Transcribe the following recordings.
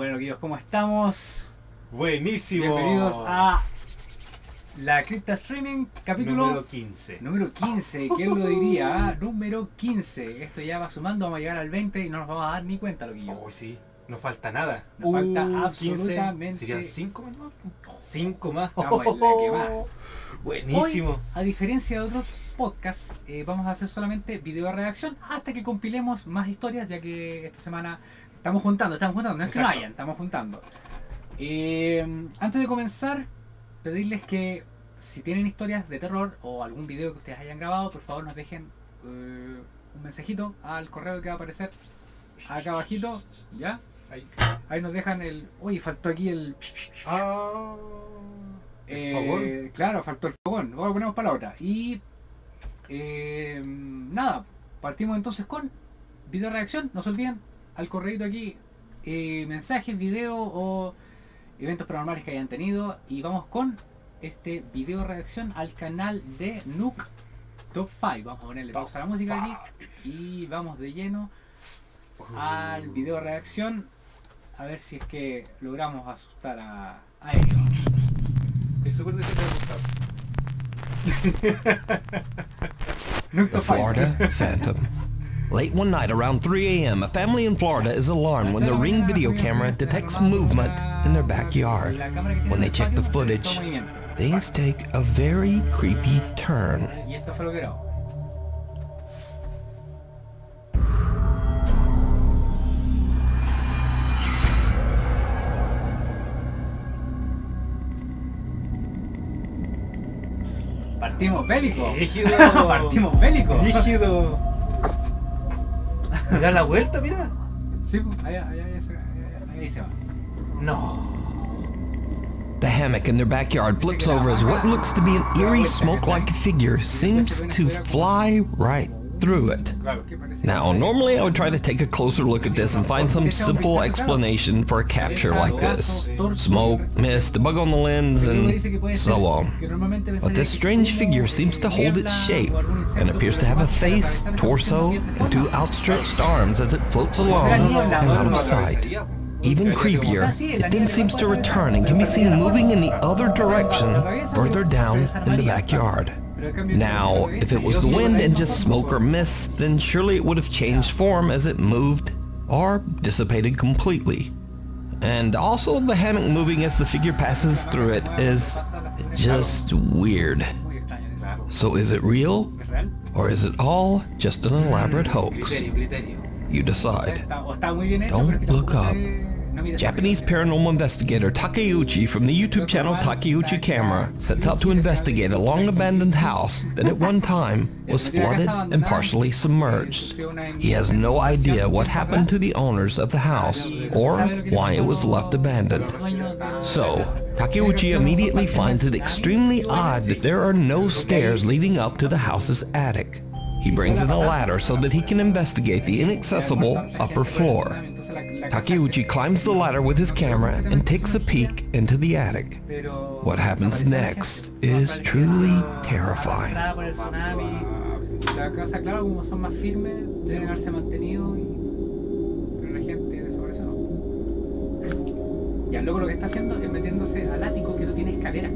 Bueno, queridos, ¿cómo estamos? Buenísimo. Bienvenidos a la Cripta Streaming, capítulo número 15. Número 15, ¿quién lo diría? Número 15. Esto ya va sumando, vamos a llegar al 20 y no nos vamos a dar ni cuenta, loquillo. Oh, sí, no falta nada. Nos falta 15, absolutamente... ¿Serían 5 más? 5 más. Estamos en la que más. Buenísimo. Hoy, a diferencia de otros podcasts, vamos a hacer solamente video de reacción hasta que compilemos más historias, ya que esta semana estamos juntando, no es que no hayan, estamos juntando. Antes de comenzar, pedirles que si tienen historias de terror o algún video que ustedes hayan grabado, por favor nos dejen un mensajito al correo que va a aparecer acá abajito, ¿ya? Ahí nos dejan el... Uy, faltó aquí el... ¿Fogón? Claro, faltó el fogón, luego lo ponemos para la otra. Y nada, partimos entonces con video reacción. No se olviden, al correito aquí, mensajes, video o eventos paranormales que hayan tenido. Y vamos con este video reacción al canal de Nuke Top 5. Vamos a ponerle pausa a la música aquí y vamos de lleno al video reacción. A ver si es que logramos asustar a ellos. Es súper difícil de gustar. The Florida Phantom. Late one night around 3 a.m., a family in Florida is alarmed when their Ring video camera detects movement in their backyard. When they check the footage, things take a very creepy turn. Y esto fue lo que era. Partimos bélicos. Rígido. Partimos bélicos. Rígido. Da la vuelta, mira. Sí, ahí se va. No. The hammock in their backyard flips over as what looks to be an eerie smoke-like figure seems to fly right through it. Now, normally I would try to take a closer look at this and find some simple explanation for a capture like this. Smoke, mist, a bug on the lens, and so on. But this strange figure seems to hold its shape and appears to have a face, torso, and two outstretched arms as it floats along and out of sight. Even creepier, it then seems to return and can be seen moving in the other direction further down in the backyard. Now, if it was the wind and just smoke or mist, then surely it would have changed form as it moved or dissipated completely. And also the hammock moving as the figure passes through it is just weird. So is it real? Or is it all just an elaborate hoax? You decide. Don't look up. Japanese paranormal investigator Takeuchi from the YouTube channel Takeuchi Camera sets out to investigate a long-abandoned house that at one time was flooded and partially submerged. He has no idea what happened to the owners of the house or why it was left abandoned. So, Takeuchi immediately finds it extremely odd that there are no stairs leading up to the house's attic. He brings in a ladder so that he can investigate the inaccessible upper floor. Takeuchi climbs the ladder with his camera and takes a peek into the attic. What happens next is truly terrifying. La casa, claro, como son más firmes, deben haberse mantenido, pero la gente desapareció, ¿no? Y al loco lo que está haciendo es metiéndose al ático que no tiene escalera. No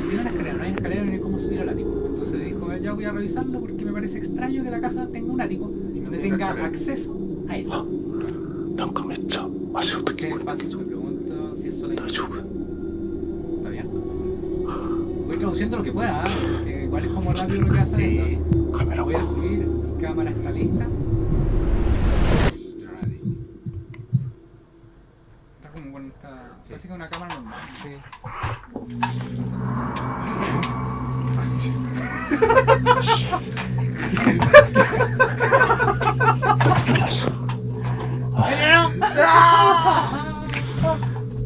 tiene una escalera, no hay escalera ni cómo subir al ático. Entonces dijo, ya voy a revisarlo porque me parece extraño que la casa tenga un ático donde tenga acceso a él. ¿Qué pasa? Me pregunto si es solo imaginación. ¿Está bien? Voy traduciendo lo que pueda, que igual es como rápido lo que hace. Voy a subir, mi cámara está lista. Está como con esta... Parece que es una cámara normal. Sí.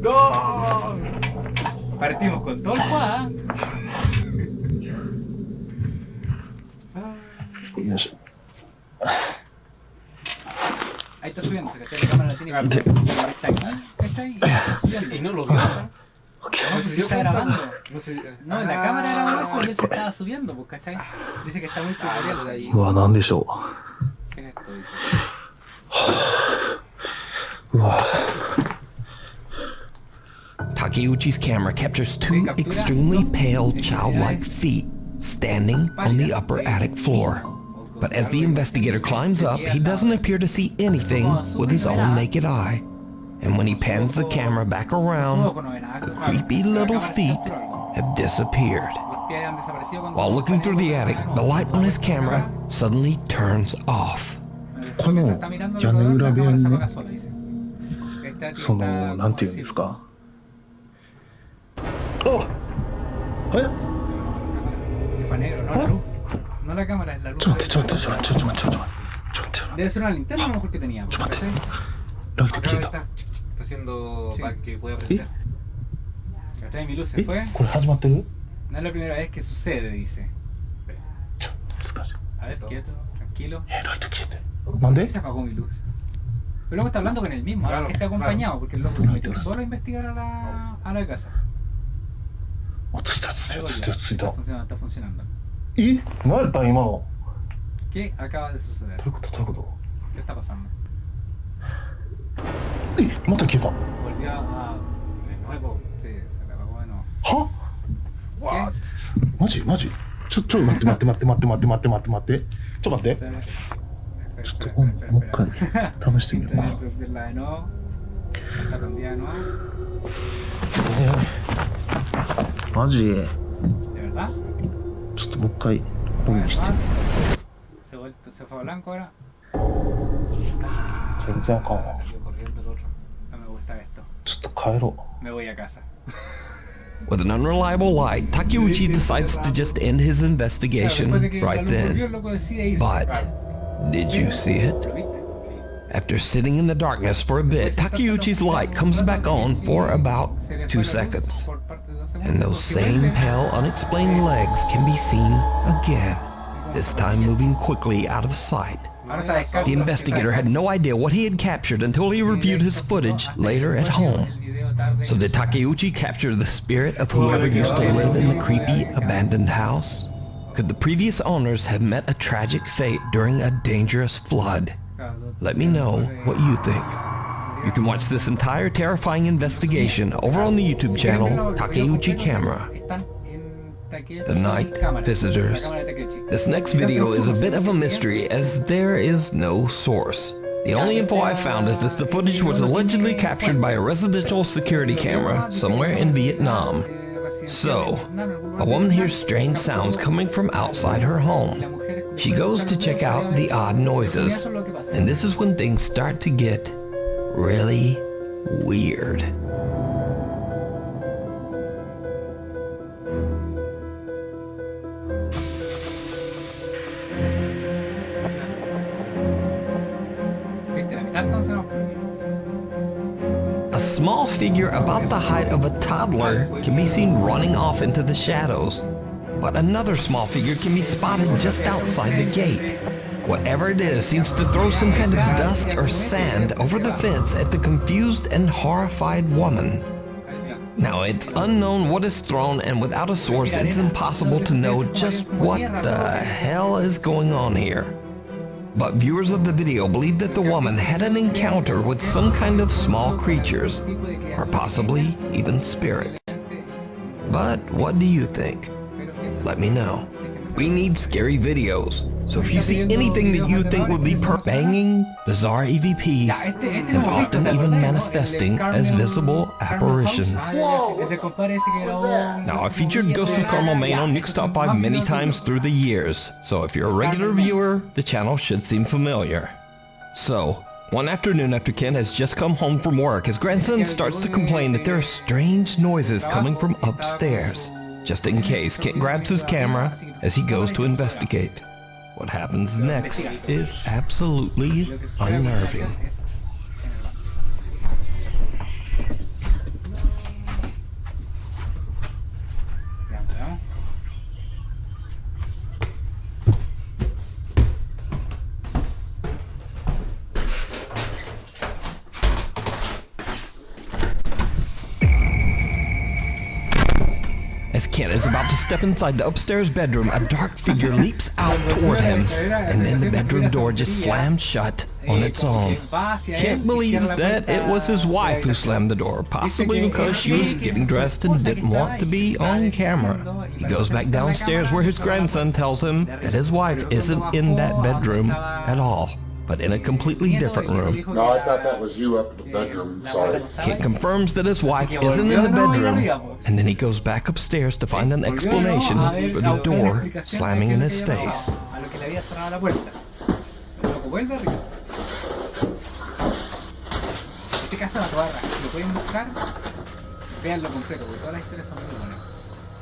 ¡No! Partimos con todo el juego. Ahí está subiendo, ¿cachai? La cámara la tiene. Está ahí. Está subiendo. Y no lo vio. No sé si está grabando. No, en la cámara grabó eso y él se estaba subiendo, pues, ¿cachai? Dice que está muy peculiar de ahí. ¿Qué es esto? Dice. Takeuchi's camera captures two extremely pale childlike feet standing on the upper attic floor. But as the investigator climbs up, he doesn't appear to see anything with his own naked eye. And when he pans the camera back around, the creepy little feet have disappeared. While looking through the attic, the light on his camera suddenly turns off. この屋根裏部屋にね、その、なんていうんですか。あ、え？ No la cámara, es la luz. ちょっと待って。 Debe ser una linterna a lo mejor que teníamos. ちょっと待って。ライト消え Acá た。 está haciendo para que pueda prender. ¿Cachai? Mi luz se fue. これ始まってる？ No es la primera vez que sucede, dice. 難しい。 A ver, quieto, tranquilo. ライト消えてる。なんで？ Se apagó mi luz. Pero luego está hablando con él mismo, ahora que está acompañado, porque el loco se metió solo a investigar a la casa. あ、ついた。 Está funcionando. え？何やったん今の？ ¿Qué acaba de suceder? どういうこと？ ¿Qué está pasando? え、また消えた。 Volvió a... de nuevo. Sí, se le apagó de nuevo. は？ ¿Qué? マジ？ちょ待って。ちょっと待って。ちょっともう一回試してみような。 Encenderla de nuevo. Está prendida de nuevo. マジ？ ¿De verdad? ちょっともう一回オンにして。 Se fue a blanco ahora. 全然あかんわ。 Salió corriendo el otro. No me gusta esto. ちょっと帰ろ Me voy a casa. With an unreliable light, Takeuchi decides to just end his investigation right then. But did you see it? After sitting in the darkness for a bit, Takeuchi's light comes back on for about 2 seconds. And those same pale, unexplained legs can be seen again, this time moving quickly out of sight. The investigator had no idea what he had captured until he reviewed his footage later at home. So did Takeuchi capture the spirit of whoever used to live in the creepy, abandoned house? Could the previous owners have met a tragic fate during a dangerous flood? Let me know what you think. You can watch this entire terrifying investigation over on the YouTube channel Takeuchi Camera. The Night Visitors. This next video is a bit of a mystery as there is no source. The only info I found is that the footage was allegedly captured by a residential security camera somewhere in Vietnam. So, a woman hears strange sounds coming from outside her home. She goes to check out the odd noises, and this is when things start to get really weird. A small figure about the height of a toddler can be seen running off into the shadows, but another small figure can be spotted just outside the gate. Whatever it is seems to throw some kind of dust or sand over the fence at the confused and horrified woman. Now, it's unknown what is thrown, and without a source, it's impossible to know just what the hell is going on here. But viewers of the video believe that the woman had an encounter with some kind of small creatures, or possibly even spirits. But what do you think? Let me know. We need scary videos, so if you see anything that you think would be banging, bizarre EVPs, and often even manifesting as visible apparitions. Now, I've featured Ghost of Carmel Maine on Nick's Top 5 many times through the years, so if you're a regular viewer, the channel should seem familiar. So, one afternoon after Ken has just come home from work, his grandson starts to complain that there are strange noises coming from upstairs. Just in case, Kent grabs his camera as he goes to investigate. What happens next is absolutely unnerving. As Kent is about to step inside the upstairs bedroom, a dark figure leaps out toward him, and then the bedroom door just slams shut on its own. Kent believes that it was his wife who slammed the door, possibly because she was getting dressed and didn't want to be on camera. He goes back downstairs where his grandson tells him that his wife isn't in that bedroom at all, but in a completely different room. No, I thought that was you up in the bedroom, sorry. Kent confirms that his wife isn't in the bedroom, and then he goes back upstairs to find an explanation for the door slamming in his face. Caso la toalla, si lo pueden buscar, veanlo completo, porque todas las historias son muy buenas.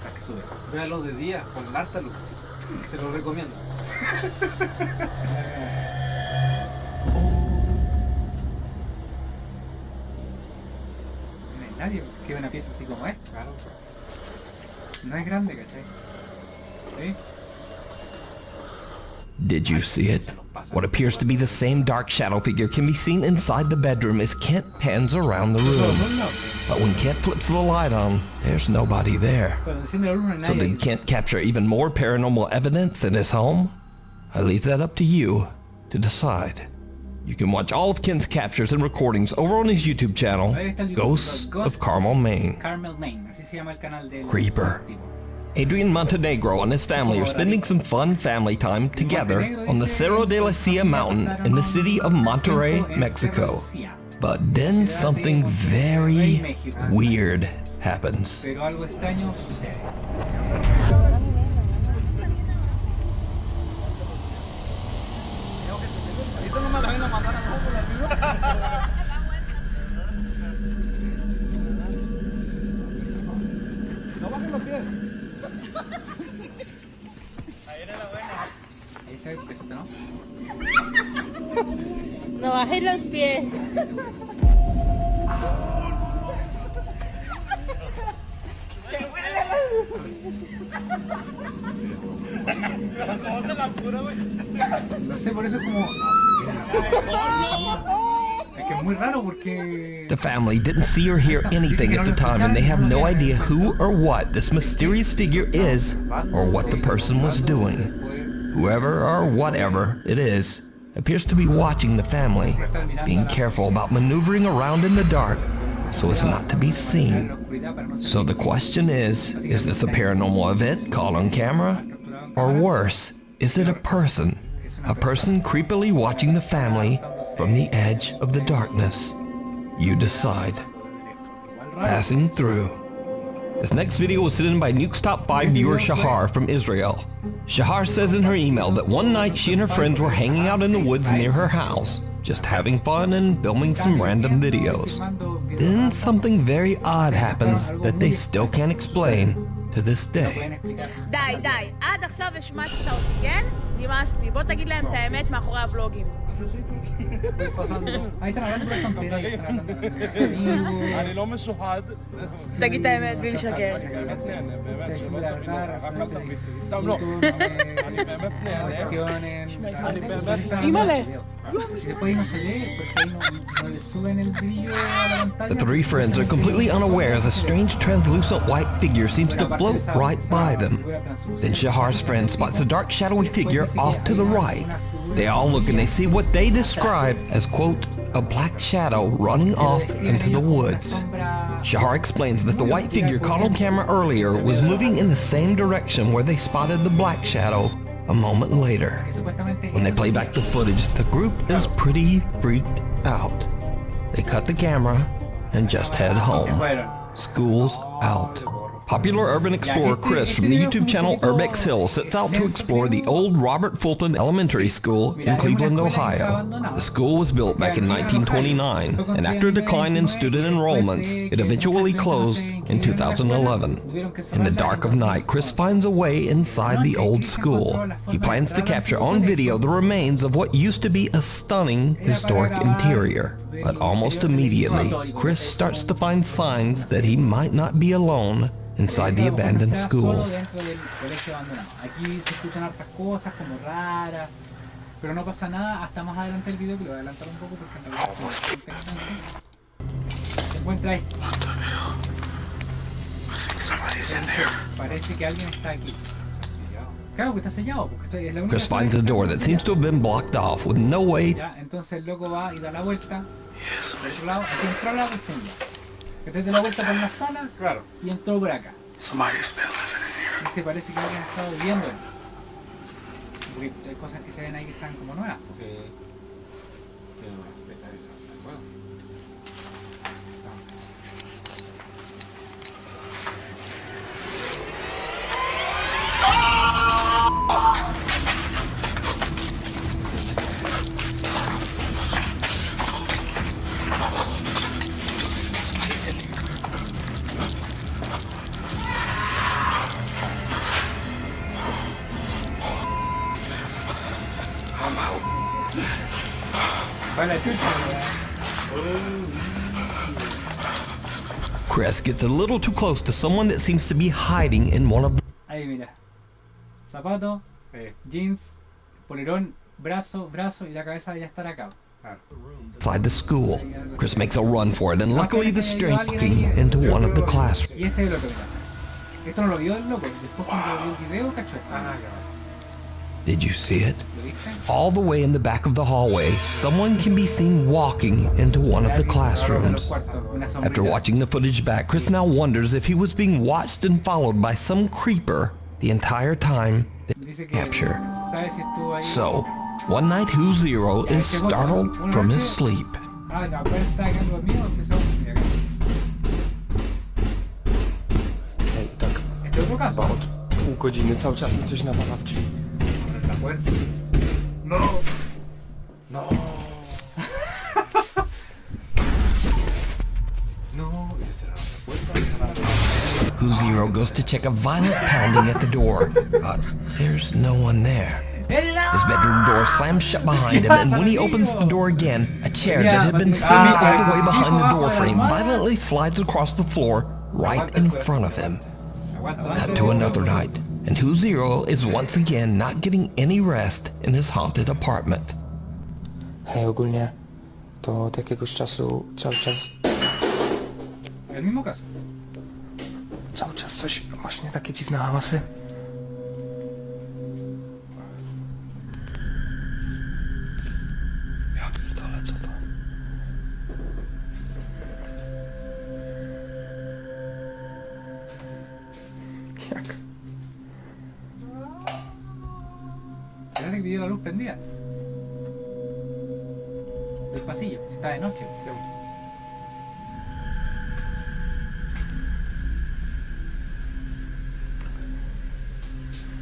Las que suben. Véalo de día, con harta luz. Se lo recomiendo. No hay nadie, si ve una pieza así como esta. Claro. No es grande, ¿cachai? ¿Sí? Did you see it? What appears to be the same dark shadow figure can be seen inside the bedroom as Kent pans around the room. But when Kent flips the light on, there's nobody there. So did Kent capture even more paranormal evidence in his home? I leave that up to you to decide. You can watch all of Kent's captures and recordings over on his YouTube channel, Ghosts of Carmel, Maine. Creeper. Adrian Montenegro and his family are spending some fun family time together on the Cerro de la Silla mountain in the city of Monterrey, Mexico. But then something very weird happens. No bajé los pies. No sé, por eso es como... Es que es muy raro porque... The family didn't see or hear anything at the time, and they have no idea who or what this mysterious figure is or what the person was doing. Whoever or whatever it is appears to be watching the family, being careful about maneuvering around in the dark so as not to be seen. So the question is this a paranormal event caught on camera? Or worse, is it a person creepily watching the family from the edge of the darkness? You decide. Passing through. This next video was sent in by Nuke's Top 5 viewer Shahar from Israel. Shahar says in her email that one night she and her friends were hanging out in the woods near her house, just having fun and filming some random videos. Then something very odd happens that they still can't explain to this day. די, עד עכשיו השמעת אותי, כן? נמאס לי, בוא תגיד להם את האמת מאחורי הוולוגים. אני לא משוחד. תגיד את האמת בלי לשקר. סתם לא. אני באמת נהנה. אני באמת אימא'לה. The three friends are completely unaware as a strange translucent white figure seems to float right by them. Then Shahar's friend spots a dark shadowy figure off to the right. They all look and they see what they describe as, quote, a black shadow running off into the woods. Shahar explains that the white figure caught on camera earlier was moving in the same direction where they spotted the black shadow a moment later. When they play back the footage, the group is pretty freaked out. They cut the camera and just head home. School's out. Popular urban explorer Chris from the YouTube channel Urbex Hill sets out to explore the old Robert Fulton Elementary School in Cleveland, Ohio. The school was built back in 1929, and after a decline in student enrollments, it eventually closed in 2011. In the dark of night, Chris finds a way inside the old school. He plans to capture on video the remains of what used to be a stunning historic interior. But almost immediately, Chris starts to find signs that he might not be alone inside the abandoned school. Pero no pasa nada hasta más adelante el video, que lo voy a adelantar un poco porque en realidad se encuentra ahí. Parece que alguien está aquí. Claro que está sellado, porque es la única Chris finds a door that seems to have been blocked off with no way. Ya, entonces el loco va y da la vuelta. Por otro lado, aquí entró a la cuestión ya. Entonces da la vuelta por las salas y entró por acá. Y se parece que alguien ha estado viviendo ahí. Porque hay cosas que se ven ahí que están como nuevas. Sí. Tiene unos detalles bastante buenos. Para la chucha, Chris gets a little too close to someone that seems to be hiding in one of the ahí mira. Zapato, jeans, polerón, brazo y la cabeza ya estará acá. inside the school. Chris makes a run for it, and luckily the looking into one of the classrooms. Y este es el otro, mira. Esto no lo vio el loco. Después cuando vio el video, cachó esto. Did you see it? ¿Lo viste? All the way in the back of the hallway, someone can be seen walking into one of the classrooms. After watching the footage back, Chris now wonders if he was being watched and followed by some creeper the entire time they capture. So, one night Who Zero is startled from his sleep. Ah, la puerta está quedando dormido, empezó. Mira acá. Ej, tak Este otro caso. od pół godziny cały czas mi coś nawala w drzwi. La puerta. No! No! No, y le cerraron la puerta, le cerraron la puerta. Who Zero goes to check a violent pounding at the door, but there's no one there. His bedroom door slams shut behind him, and when he opens the door again, a chair that had been sitting all the way behind the door frame violently slides across the floor right in front of him. Cut to another night, and Who Zero is once again not getting any rest in his haunted apartment. Hej, ogólnie to od jakiegoś czasu cały czas El mismo caso. coś, właśnie takie dziwne hałasy. Ja pierdolę, co to? Jak? Fíjate que pidió la luz prendida. Del pasillo, si está de noche.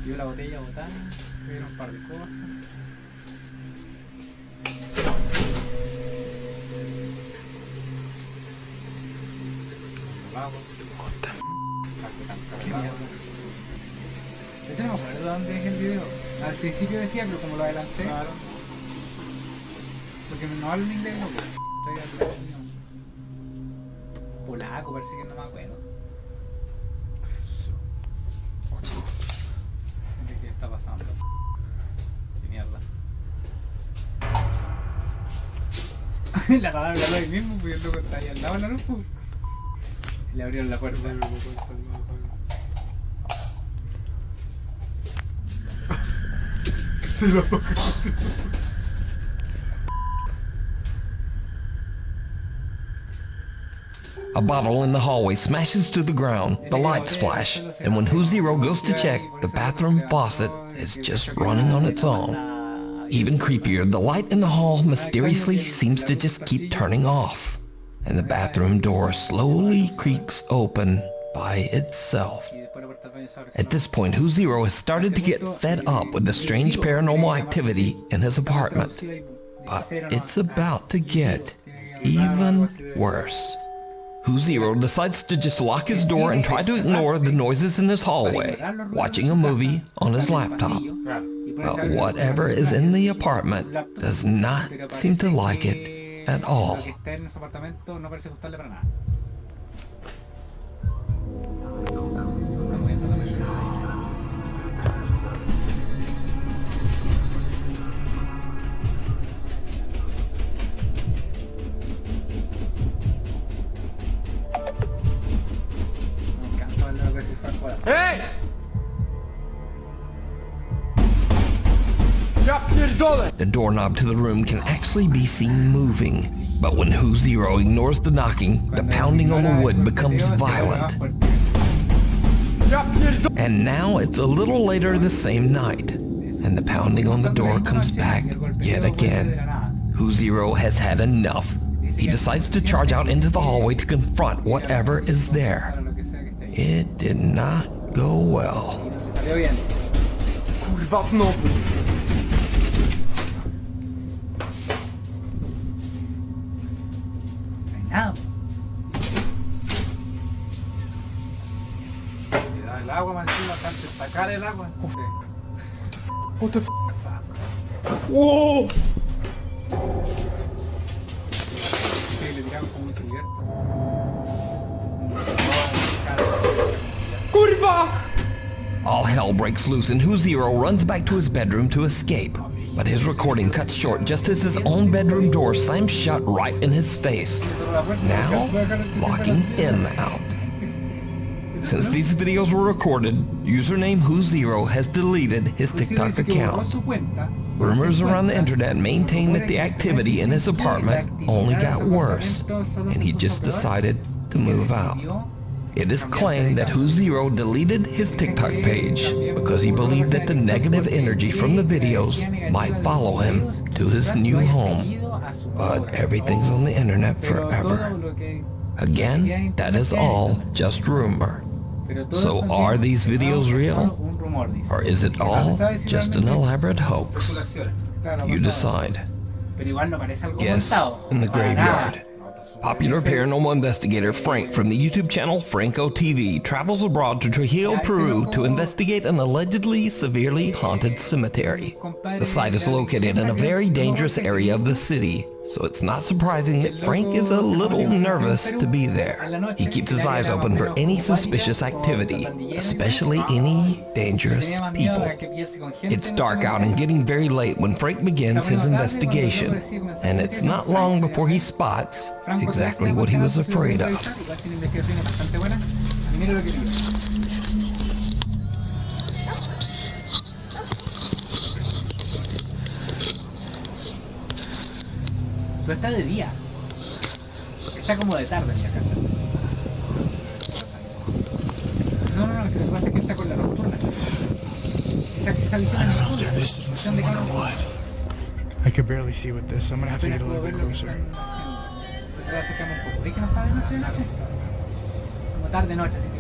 Vio la botella botada, vieron un par de cosas. ¿Qué mierda? Yo tengo que ver dónde es el video. Al principio decía, pero como lo adelanté. Claro. Porque no hablo en inglés, no. Estoy hablando polaco, parece que no me acuerdo. ¿Qué está pasando? Qué mierda. La palabra lo ahí mismo, porque el loco está ahí al lado de la luz. Y le abrieron la puerta. Se lo... A bottle in the hallway smashes to the ground, the lights flash, and when Who Zero goes to check, the bathroom faucet is just running on its own. Even creepier, the light in the hall mysteriously seems to just keep turning off, and the bathroom door slowly creaks open by itself. At this point, Who Zero has started to get fed up with the strange paranormal activity in his apartment, but it's about to get even worse. Who Zero decides to just lock his door and try to ignore the noises in his hallway, watching a movie on his laptop. But whatever is in the apartment does not seem to like it at all. The doorknob to the room can actually be seen moving. But when Who Zero ignores the knocking, the pounding on the wood becomes violent. And now it's a little later the same night, and the pounding on the door comes back yet again. Who Zero has had enough. He decides to charge out into the hallway to confront whatever is there. It did not go well. Nada. Le da el agua más encima, tanto sacar el agua. What the f***? Whoa! Sí, le tiraron como un cubierto. Kurva! All hell breaks loose and Who Zero runs back to his bedroom to escape. But his recording cuts short just as his own bedroom door slams shut right in his face, now locking him out. Since these videos were recorded, username Who Zero has deleted his TikTok account. Rumors around the internet maintain that the activity in his apartment only got worse, and he just decided to move out. It is claimed that Who Zero deleted his TikTok page because he believed that the negative energy from the videos might follow him to his new home. But everything's on the internet forever. Again, that is all just rumor. So are these videos real? Or is it all just an elaborate hoax? You decide. Guess in the graveyard. Popular paranormal investigator Frank from the YouTube channel Franco TV travels abroad to Trujillo, Peru to investigate an allegedly severely haunted cemetery. The site is located in a very dangerous area of the city, so it's not surprising that Frank is a little nervous to be there. He keeps his eyes open for any suspicious activity, especially any dangerous people. It's dark out and getting very late when Frank begins his investigation, and it's not long before he spots exactly what he was afraid of. Pero está de día. Está como de tarde si acá. No, lo que pasa es que está con la nocturna. Esa visión es nocturna. Visión de cara. I can barely see with this. I'm gonna have to get a little bit closer. Te voy a acercar un poco. ¿Ves que no está de noche? Como tarde-noche, así que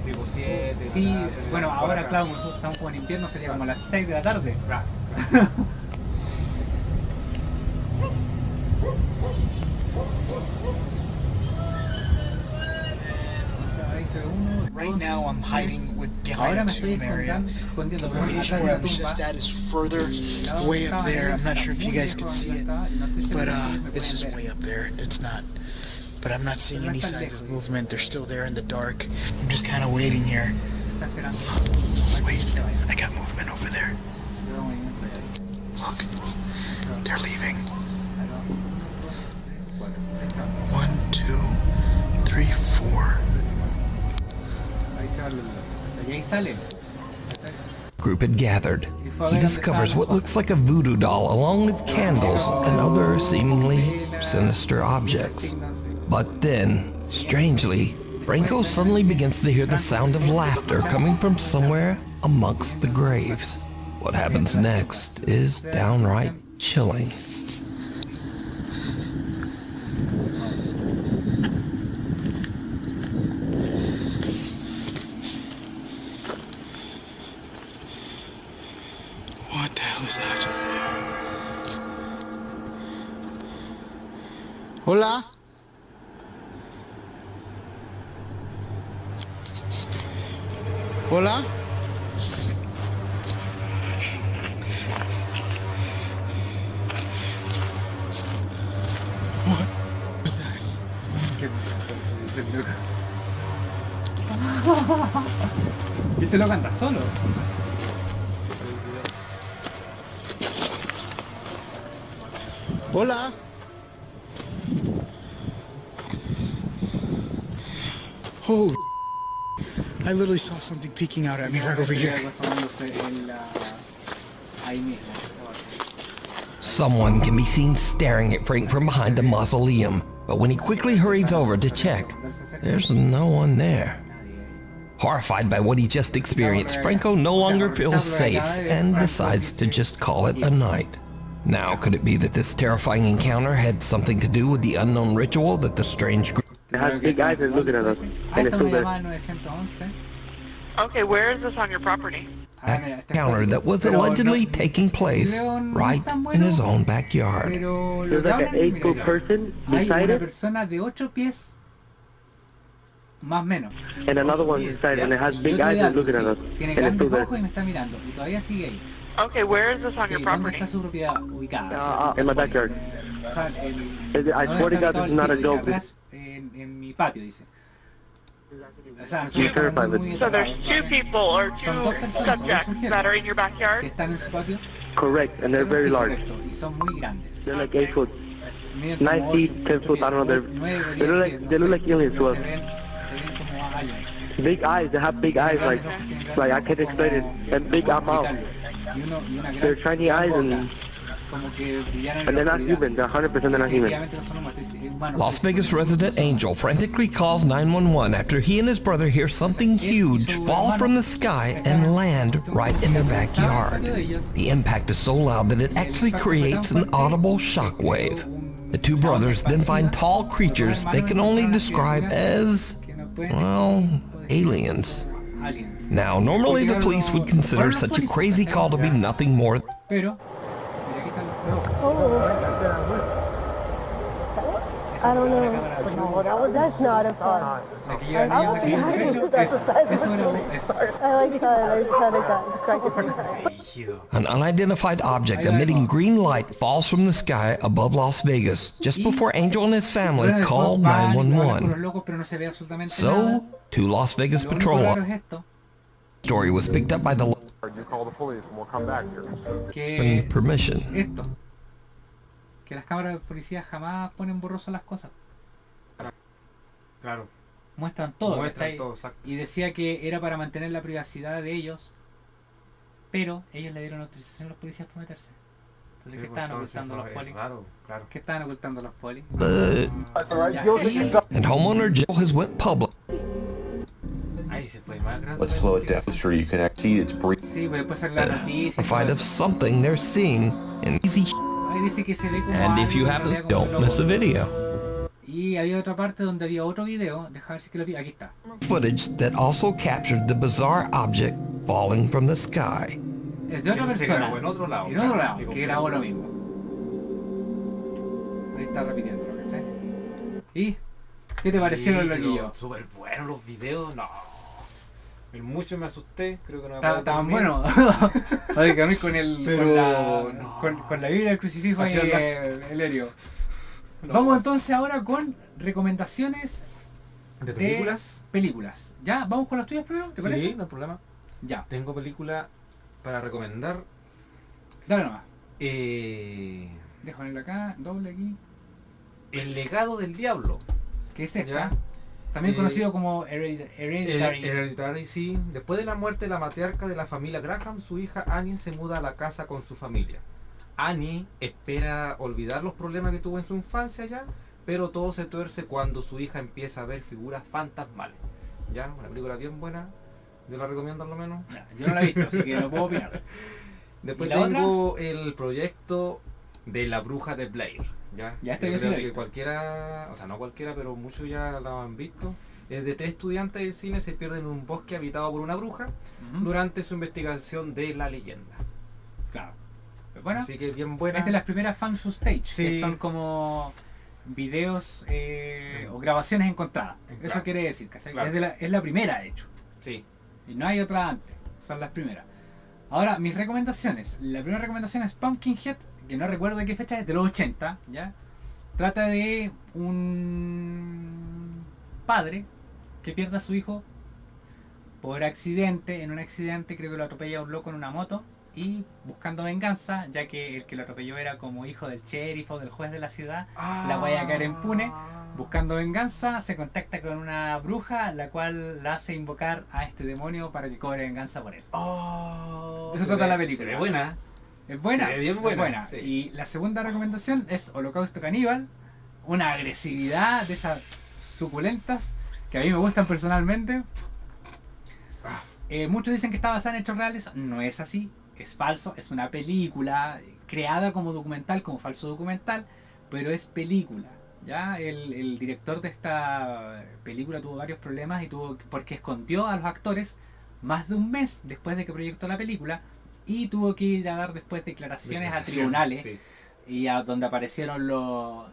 Tipo 7. sí, bueno, ahora claro, nosotros estamos como en invierno, sería como a las 6 de la tarde. Right now I'm hiding behind a tomb area. The location where I was just at is further, way up there. I'm not sure if you guys can see it, but it's just way up there. It's not, but I'm not seeing any signs of movement. They're still there in the dark. I'm just kind of waiting here. Wait, I got movement over there. Look, they're leaving. 1, 2, 3, 4. Group had gathered. He discovers what looks like a voodoo doll along with candles and other seemingly sinister objects. But then, strangely, Franco suddenly begins to hear the sound of laughter coming from somewhere amongst the graves. What happens next is downright chilling. What the hell is that? Hola? Hola? What was that? Y te lo canta solo. Hola? Holy, I literally saw something peeking out at me right over here. Ahí mismo. Someone can be seen staring at Frank from behind a mausoleum, but when he quickly hurries over to check, there's no one there. Horrified by what he just experienced, Franco no longer feels safe and decides to just call it a night. Now, could it be that this terrifying encounter had something to do with the unknown ritual that the strange group... It has big eyes and looking at us. And it's still there. Okay, where is this on your property? encounter that was allegedly taking place right in his own backyard. There's like an 8-foot person beside it. Más o menos. And another one beside it, and it has big eyes and looking at us. Tiene And it's still grandes there. ojos y me está mirando. Y todavía sigue ahí. Okay, where is this on your ¿Dónde property? está su propiedad ubicada? In my backyard. O sea, I swear to God, this is not a joke. Atrás, en mi patio, dice. O sea, You're terrified with So there's two people or Son two dos personas, subjects dos that are sujetos in your que backyard? están en su patio. Correct, and they're very large. Y son muy grandes. They're like 8 foot. Miden 9 como feet, 8 10 foot, I don't know. They look like aliens to us. Se ven como aliens. Big eyes, they have big eyes, like I can't explain it. And big mouth. They're shiny eyes and they're not human. They're 100% they're not human. Las Vegas resident Angel frantically calls 911 after he and his brother hear something huge fall from the sky and land right in their backyard. The impact is so loud that it actually creates an audible shockwave. The two brothers then find tall creatures they can only describe as, well, aliens. Now, normally the police would consider such a crazy call to be nothing more. Pero I don't know. No, that's not a car. I like how they kind of got cracked. An unidentified object emitting green light falls from the sky above Las Vegas just before Angel and his family call 911. So, two Las Vegas patrol officers. Story was picked up by the You call the police and we'll come back here. with permission. Esto. Que las cámaras de policía jamás ponen borroso las cosas. Claro. Muestran todo, Muestran ¿cachai? todo, exacto. Y decía que era para mantener la privacidad de ellos, pero ellos le dieron autorización a los policías para meterse. Entonces, ¿qué estaban ocultando los polis? Claro, claro. ¿Qué estaban ocultando los polis? And homeowner Jill has went public. Ahí se fue más grande. Let's slow it down so you can see it's breathing. Sí, pues después sale la noticia. Terrified of something they're seeing in easy. Ahí dice que se ve como And if you algo, haven't, don't miss a video. Y había otra parte donde había otro video. Deja ver si que lo vi. Aquí está. Footage that also captured the bizarre object falling from the sky. Es de otra persona. En otro lado. En otro lado, que grabó lo mismo. Ahí está repitiendo, ¿cachai? ¿Y qué te parecieron los loquillos? Súper buenos los videos, no. En mucho me asusté, creo que no me Estaban buenos. Oye, que a mí con el Pero, con la Biblia del crucifijo y el Herio. No. Vamos entonces ahora con recomendaciones ¿De películas? películas. ¿Ya? ¿Vamos con las tuyas primero? ¿Te parece? Sí, no hay problema. Ya. Tengo película para recomendar. Dale nomás. Dejo ponerlo acá, doble aquí. El legado del diablo. ¿Qué es esta? ¿Ya? También conocido como Hereditary. Hereditary, sí. Después de la muerte de la matriarca de la familia Graham, su hija Annie se muda a la casa con su familia. Annie espera olvidar los problemas que tuvo en su infancia ya, pero todo se tuerce cuando su hija empieza a ver figuras fantasmales. ¿Ya? Una película bien buena. Yo la recomiendo al lo menos. Ya, yo no la he visto, así que no puedo opinar. Después ¿Y la tengo el proyecto de la bruja de Blair. Ya esto yo yo sí creo lo he que visto. cualquiera, o sea, no cualquiera, pero muchos ya lo han visto. Es de 3 estudiantes de cine se pierden en un bosque habitado por una bruja durante su investigación de la leyenda. Claro. Bueno, así que bien buena. Es de las primeras fan stage, Sí. que son como videos o grabaciones encontradas. Claro. Eso quiere decir, ¿cachai? Claro. Es la primera, de hecho. Sí. Y no hay otra antes. Son las primeras. Ahora, mis recomendaciones. La primera recomendación es Pumpkinhead, que no recuerdo de qué fecha, es de los 80, ¿ya? Trata de un padre que pierde a su hijo por accidente. En un accidente creo que lo atropella un loco en una moto. Y buscando venganza, ya que el que lo atropelló era como hijo del sheriff o del juez de la ciudad, la vaya a caer impune. Buscando venganza, se contacta con una bruja, la cual la hace invocar a este demonio para que cobre venganza por él. De eso trata la película. Se ve buena. Es buena, sí, bien buena. Sí. Y la segunda recomendación es Holocausto Caníbal, una agresividad de esas suculentas que a mí me gustan personalmente. Muchos dicen que está basada en hechos reales, no es así, es falso, es una película creada como documental, como falso documental, pero es película. Ya el director de esta película tuvo varios problemas y porque escondió a los actores más de un mes después de que proyectó la película y tuvo que ir a dar después declaraciones a tribunales, sí. Y a donde aparecieron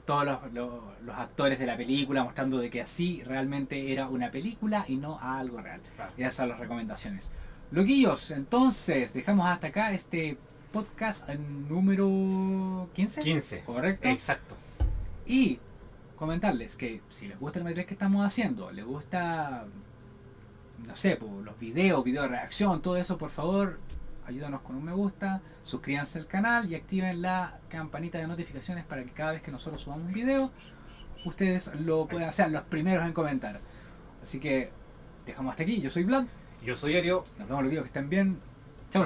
todos los actores de la película mostrando de que así realmente era una película y no algo real. Claro. Esas son las recomendaciones. Loquillos, entonces dejamos hasta acá este podcast número 15. 15. Correcto. Exacto. Y comentarles que si les gusta el material que estamos haciendo, les gusta, no sé, los videos de reacción, todo eso, por favor, ayúdanos con un me gusta, suscríbanse al canal y activen la campanita de notificaciones para que cada vez que nosotros subamos un video, ustedes lo puedan hacer los primeros en comentar. Así que dejamos hasta aquí. Yo soy Vlad. Yo soy Ario. Nos vemos los videos que estén bien. Chau.